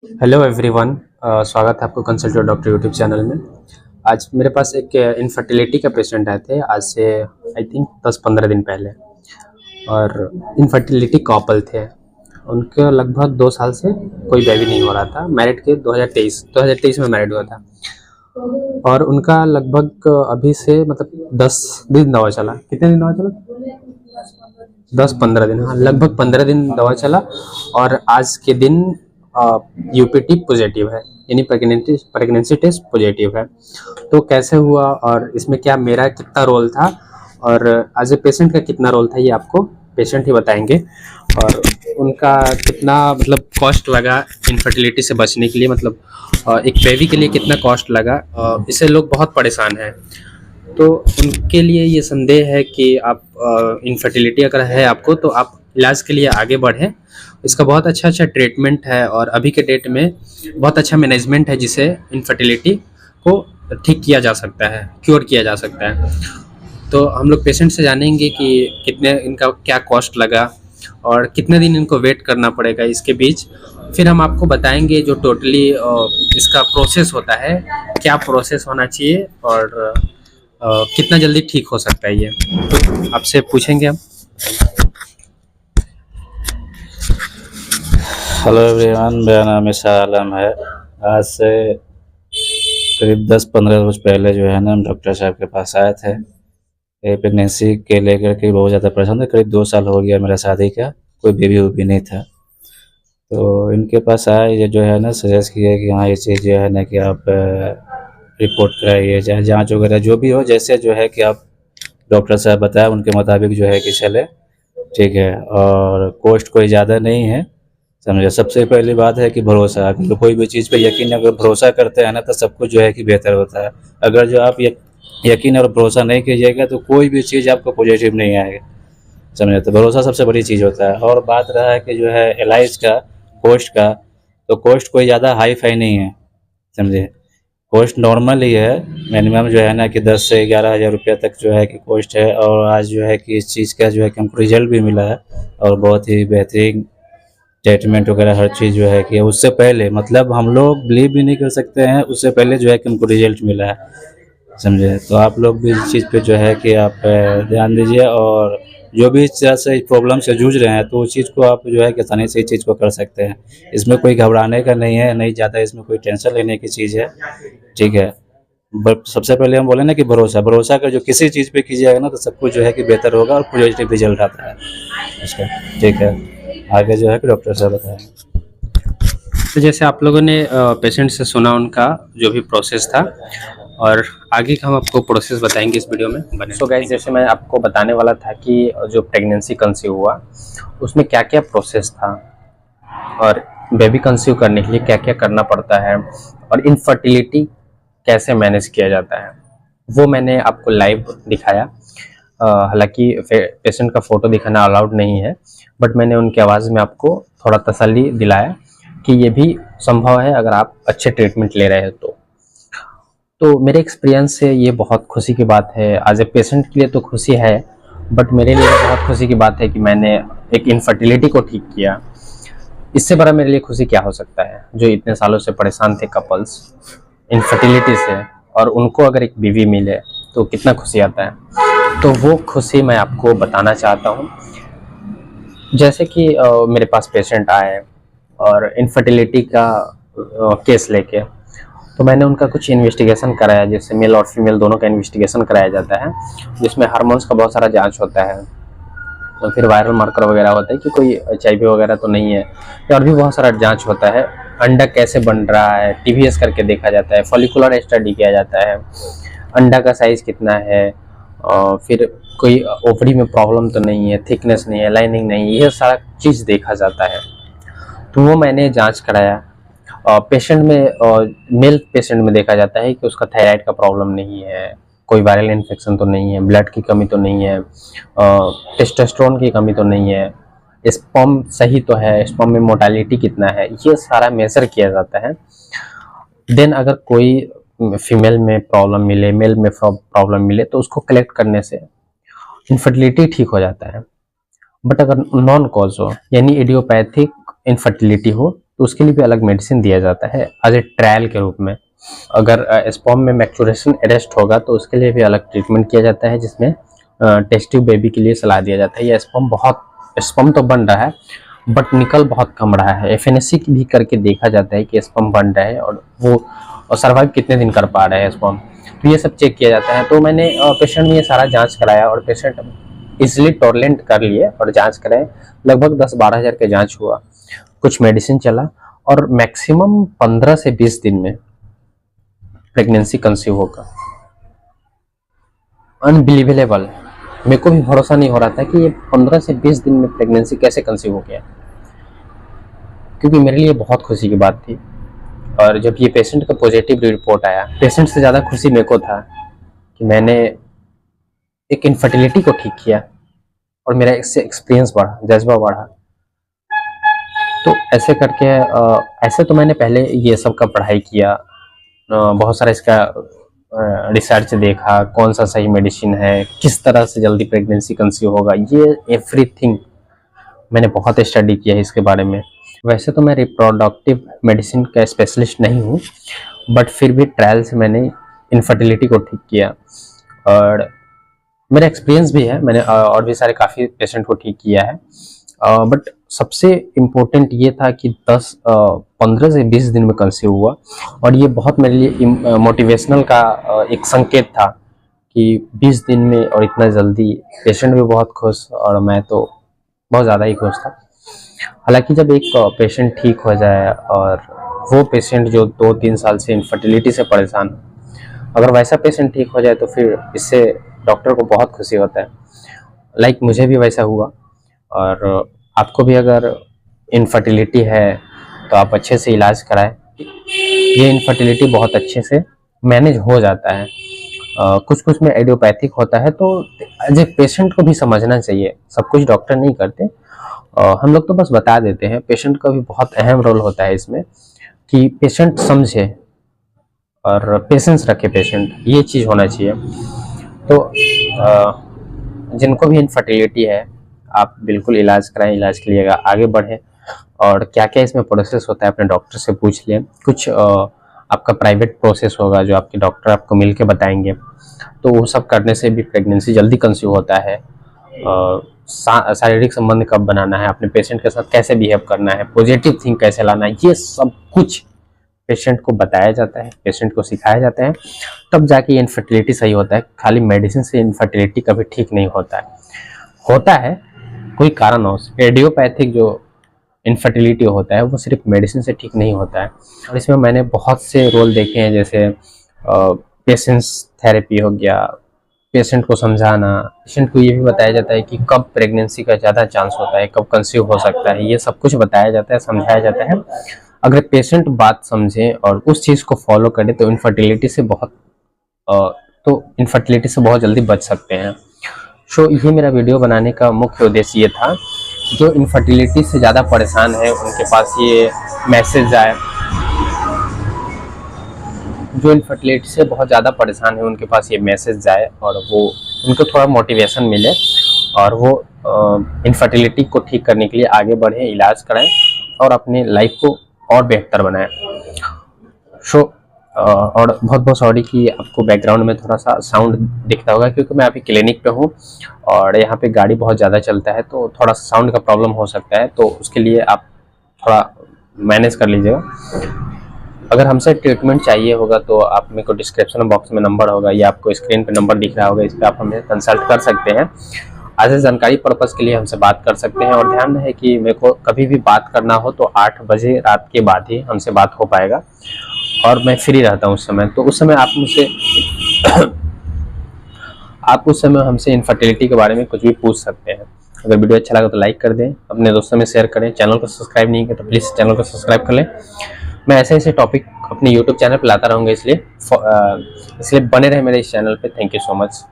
Hello everyone. स्वागत है आपको कंसल्टेंट डॉक्टर यूट्यूब चैनल में। आज मेरे पास एक इनफर्टिलिटी का पेशेंट आए थे, आज से आई थिंक 10-15 दिन पहले। और इनफर्टिलिटी कपल थे, उनके लगभग 2 साल से कोई बेबी नहीं हो रहा था। मैरिड के 2023 में मैरिड हुआ था। और उनका लगभग अभी से मतलब 10 दिन दवा चला। कितने दिन दवा चला? 10-15 दिन, हाँ लगभग 15 दिन दवा चला। और आज के दिन यूपीटी पॉजिटिव है, यानी प्रेगनेंसी टेस्ट पॉजिटिव है। तो कैसे हुआ और इसमें क्या मेरा कितना रोल था और एज ए पेशेंट का कितना रोल था, ये आपको पेशेंट ही बताएंगे। और उनका कितना मतलब कॉस्ट लगा इनफर्टिलिटी से बचने के लिए, मतलब एक बेबी के लिए कितना कॉस्ट लगा। इससे लोग बहुत परेशान हैं। तो उनके लिए ये संदेह है कि आप इनफर्टिलिटी अगर है आपको, तो आप इलाज के लिए आगे बढ़ें। इसका बहुत अच्छा ट्रीटमेंट है और अभी के डेट में बहुत अच्छा मैनेजमेंट है, जिसे इनफर्टिलिटी को ठीक किया जा सकता है, क्योर किया जा सकता है। तो हम लोग पेशेंट से जानेंगे कि कितने इनका क्या कॉस्ट लगा और कितने दिन इनको वेट करना पड़ेगा इसके बीच। फिर हम आपको बताएंगे जो टोटली इसका प्रोसेस होता है, क्या प्रोसेस होना चाहिए और कितना जल्दी ठीक हो सकता है ये। तो आपसे पूछेंगे हम। हेलो एवरीवन, मेरा नाम शाह आलम है। आज से करीब 10-15 रोज पहले जो है ना, हम डॉक्टर साहब के पास आए थे। ये प्रेगनेंसी के लेकर के बहुत ज़्यादा परेशान थे। करीब 2 साल हो गया मेरा शादी का, कोई बेबी वूबी नहीं था। तो इनके पास आए, ये जो है ना सजेस्ट किया कि हाँ ये चीज़ जो है ना कि आप रिपोर्ट कराइए, चाहे जाँच वगैरह जो भी हो, जैसे जो है कि आप डॉक्टर साहब बताए उनके मुताबिक जो है कि चले, ठीक है। और कॉस्ट कोई ज़्यादा नहीं है, समझे। सबसे पहली बात है कि भरोसा, क्योंकि कोई भी चीज़ पे यकीन अगर भरोसा करते हैं ना, तो सब कुछ जो है कि बेहतर होता है। अगर जो आप यकीन और भरोसा नहीं कीजिएगा तो कोई भी चीज़ आपको पॉजिटिव नहीं आएगा, समझे। तो भरोसा सबसे बड़ी चीज़ होता है। और बात रहा है कि जो है इलाज का कॉस्ट का, तो कॉस्ट कोई ज़्यादा हाई फाई नहीं है, समझे। कॉस्ट नॉर्मल ही है, मिनिमम जो है ना कि 10 से 11 हज़ार रुपया तक जो है कि कॉस्ट है। और आज जो है कि इस चीज़ का जो है कि हमको रिजल्ट भी मिला है और बहुत ही बेहतरीन ट्रीटमेंट वगैरह हर चीज़ जो है कि उससे पहले, मतलब हम लोग बिलीव भी नहीं कर सकते हैं, उससे पहले जो है कि हमको रिजल्ट मिला है, समझे। तो आप लोग भी इस चीज़ पे जो है कि आप ध्यान दीजिए। और जो भी इस तरह से प्रॉब्लम से जूझ रहे हैं, तो उस चीज़ को आप जो है कि आसानी से इस चीज़ को कर सकते हैं। इसमें कोई घबराने का नहीं है, नहीं ज़्यादा इसमें कोई टेंशन लेने की चीज़ है, ठीक है। बट सबसे पहले हम बोले ना कि भरोसा, भरोसा कर जो किसी चीज़ पे कीजिएगा ना, तो सब कुछ जो है कि बेहतर होगा और पॉजिटिव रिजल्ट आता है उसका, ठीक है। आगे जो है कि डॉक्टर साहब बताएंगे। तो जैसे आप लोगों ने पेशेंट से सुना उनका जो भी प्रोसेस था, और आगे का हम आपको प्रोसेस बताएंगे इस वीडियो में बने। सो गाइस, जैसे मैं आपको बताने वाला था कि जो प्रेगनेंसी कंसीव हुआ उसमें क्या क्या प्रोसेस था और बेबी कंसीव करने के लिए क्या क्या करना पड़ता है और इनफर्टिलिटी कैसे मैनेज किया जाता है, वो मैंने आपको लाइव दिखाया। हालांकि पेशेंट का फोटो दिखाना अलाउड नहीं है, बट मैंने उनकी आवाज़ में आपको थोड़ा तसल्ली दिलाया कि ये भी संभव है अगर आप अच्छे ट्रीटमेंट ले रहे हैं तो मेरे एक्सपीरियंस से ये बहुत खुशी की बात है। एज ए पेशेंट के लिए तो खुशी है, बट मेरे लिए बहुत खुशी की बात है कि मैंने एक इनफर्टिलिटी को ठीक किया। इससे बड़ा मेरे लिए खुशी क्या हो सकता है। जो इतने सालों से परेशान थे कपल्स इनफर्टिलिटी से, और उनको अगर एक बीवी मिले तो कितना खुशी आता है। तो वो खुशी मैं आपको बताना चाहता हूँ। जैसे कि मेरे पास पेशेंट आए और इनफर्टिलिटी का केस लेके, तो मैंने उनका कुछ इन्वेस्टिगेशन कराया, जैसे मेल और फीमेल दोनों का इन्वेस्टिगेशन कराया जाता है, जिसमें हार्मोन्स का बहुत सारा जांच होता है। तो फिर वायरल मार्कर वगैरह होता है कि कोई HIV वगैरह तो नहीं है, और भी बहुत सारा जांच होता है। अंडा कैसे बन रहा है TVS करके देखा जाता है, फॉलिकुलर स्टडी किया जाता है, अंडा का साइज कितना है, फिर कोई ओवरी में प्रॉब्लम तो नहीं है, थिकनेस नहीं है, लाइनिंग नहीं है, ये सारा चीज़ देखा जाता है। तो वो मैंने जांच कराया। पेशेंट में मेल पेशेंट में देखा जाता है कि उसका थायराइड का प्रॉब्लम नहीं है, कोई वायरल इन्फेक्शन तो नहीं है, ब्लड की कमी तो नहीं है, टेस्टोस्टेरोन की कमी तो नहीं है, स्पर्म सही तो है, स्पर्म में मोटालिटी कितना है, ये सारा मेजर किया जाता है। देन अगर कोई फीमेल में प्रॉब्लम मिले, मेल में प्रॉब्लम मिले, तो उसको कलेक्ट करने से इनफर्टिलिटी ठीक हो जाता है। बट अगर नॉन कॉज हो, यानी इडियोपैथिक इनफर्टिलिटी हो, तो उसके लिए भी अलग मेडिसिन दिया जाता है एज ए ट्रायल के रूप में। अगर स्पर्म में मैच्योरेशन अरेस्ट होगा तो उसके लिए भी अलग ट्रीटमेंट किया जाता है, जिसमें टेस्ट ट्यूब बेबी के लिए सलाह दिया जाता है। ये स्पर्म तो बन रहा है बट निकल बहुत कम रहा है। एफएनएससी भी करके देखा जाता है कि स्पर्म बन रहा है और वो सर्वाइव कितने दिन कर पा रहा है स्पर्म, तो ये सब चेक किया जाता है। तो मैंने पेशेंट में ये सारा जांच कराया और पेशेंट इजिली टॉलरेंट कर लिए और जांच कराए। लगभग 10-12 हज़ार का जांच हुआ, कुछ मेडिसिन चला और मैक्सिमम 15 से 20 दिन में प्रेगनेंसी कंसीव होगा। अनबिलीवेबल, मेरे को भी भरोसा नहीं हो रहा था कि ये 15 से 20 दिन में प्रेगनेंसी कैसे कंसीव हो गया, क्योंकि मेरे लिए बहुत खुशी की बात थी। और जब ये पेशेंट का पॉजिटिव रिपोर्ट आया, पेशेंट से ज़्यादा खुशी मेरे को था कि मैंने एक इनफर्टिलिटी को ठीक किया और मेरा इससे एक्सपीरियंस बढ़ा, जज्बा बढ़ा। तो ऐसे करके ऐसे तो मैंने पहले ये सब का पढ़ाई किया, बहुत सारा इसका रिसर्च देखा, कौन सा सही मेडिसिन है, किस तरह से जल्दी प्रेगनेंसी कंसीव होगा, ये एवरीथिंग मैंने बहुत स्टडी किया है इसके बारे में। वैसे तो मैं रिप्रोडक्टिव मेडिसिन का स्पेशलिस्ट नहीं हूँ, बट फिर भी ट्रायल से मैंने इनफर्टिलिटी को ठीक किया और मेरा एक्सपीरियंस भी है। मैंने और भी सारे काफ़ी पेशेंट को ठीक किया है, बट सबसे इम्पोर्टेंट ये था कि 15 से 20 दिन में कंसीव हुआ। और ये बहुत मेरे लिए मोटिवेशनल का एक संकेत था कि 20 दिन में और इतना जल्दी, पेशेंट भी बहुत खुश और मैं तो बहुत ज़्यादा ही खुश था। हालांकि जब एक पेशेंट ठीक हो जाए और वो पेशेंट जो 2-3 साल से इनफर्टिलिटी से परेशान, अगर वैसा पेशेंट ठीक हो जाए तो फिर इससे डॉक्टर को बहुत खुशी होता है। लाइक मुझे भी वैसा हुआ। और आपको भी अगर इनफर्टिलिटी है तो आप अच्छे से इलाज कराएं। ये इनफर्टिलिटी बहुत अच्छे से मैनेज हो जाता है। कुछ कुछ में एडियोपैथिक होता है, तो एज ए पेशेंट को भी समझना चाहिए, सब कुछ डॉक्टर नहीं करते, हम लोग तो बस बता देते हैं। पेशेंट का भी बहुत अहम रोल होता है इसमें कि पेशेंट समझे और पेशेंस रखे पेशेंट, ये चीज़ होना चाहिए। तो जिनको भी इनफर्टिलिटी है आप बिल्कुल इलाज कराएं, इलाज के लिए आगे बढ़ें। और क्या क्या इसमें प्रोसेस होता है अपने डॉक्टर से पूछ लें। कुछ आपका प्राइवेट प्रोसेस होगा जो आपके डॉक्टर आपको मिल के बताएंगे, तो वो सब करने से भी प्रेगनेंसी जल्दी कंसीव होता है। शारीरिक संबंध कब बनाना है, अपने पेशेंट के साथ कैसे बिहेव करना है, पॉजिटिव थिंक कैसे लाना है, ये सब कुछ पेशेंट को बताया जाता है, पेशेंट को सिखाया जाता है, तब जाके इनफर्टिलिटी सही होता है। खाली मेडिसिन से इनफर्टिलिटी कभी ठीक नहीं होता है कोई कारण हो। एडियोपैथिक जो इनफर्टिलिटी होता है वो सिर्फ मेडिसिन से ठीक नहीं होता है। और इसमें मैंने बहुत से रोल देखे हैं, जैसे पेशेंस थेरेपी हो गया, पेशेंट को समझाना, पेशेंट को ये भी बताया जाता है कि कब प्रेगनेंसी का ज़्यादा चांस होता है, कब कंसीव हो सकता है, ये सब कुछ बताया जाता है, समझाया जाता है। अगर पेशेंट बात समझे और उस चीज़ को फॉलो करे तो इनफर्टिलिटी से बहुत जल्दी बच सकते हैं। सो ये मेरा वीडियो बनाने का मुख्य उद्देश्य ये था, जो इनफर्टिलिटी से ज़्यादा परेशान है उनके पास ये मैसेज आए, जो इनफर्टिलिटी से बहुत ज़्यादा परेशान है उनके पास ये मैसेज जाए और वो उनको थोड़ा मोटिवेशन मिले और वो इनफर्टिलिटी को ठीक करने के लिए आगे बढ़े, इलाज कराएं और अपने लाइफ को और बेहतर बनाएं। और बहुत बहुत सॉरी कि आपको बैकग्राउंड में थोड़ा सा साउंड दिखता होगा, क्योंकि मैं अभी क्लिनिक पे हूँ और यहाँ पे गाड़ी बहुत ज़्यादा चलता है, तो थोड़ा सा साउंड का प्रॉब्लम हो सकता है, तो उसके लिए आप थोड़ा मैनेज कर लीजिएगा। अगर हमसे ट्रीटमेंट चाहिए होगा तो आप मेरे को डिस्क्रिप्शन बॉक्स में नंबर होगा या आपको स्क्रीन पे नंबर दिख रहा होगा, इस पर आप हमें कंसल्ट कर सकते हैं। आज जानकारी पर्पज़ के लिए हमसे बात कर सकते हैं। और ध्यान रहे कि मेरे को कभी भी बात करना हो तो 8 बजे रात के बाद ही हमसे बात हो पाएगा और मैं फ्री रहता हूँ उस समय, तो उस समय आप उस समय हमसे इनफर्टिलिटी के बारे में कुछ भी पूछ सकते हैं। अगर वीडियो अच्छा लगा तो लाइक कर दें, अपने दोस्तों में शेयर करें, चैनल को सब्सक्राइब नहीं किया तो प्लीज़ चैनल को सब्सक्राइब कर लें। मैं ऐसे टॉपिक अपने यूट्यूब चैनल पर लाता रहूँगा, इसलिए बने रहे मेरे इस चैनल पे। Thank you so much.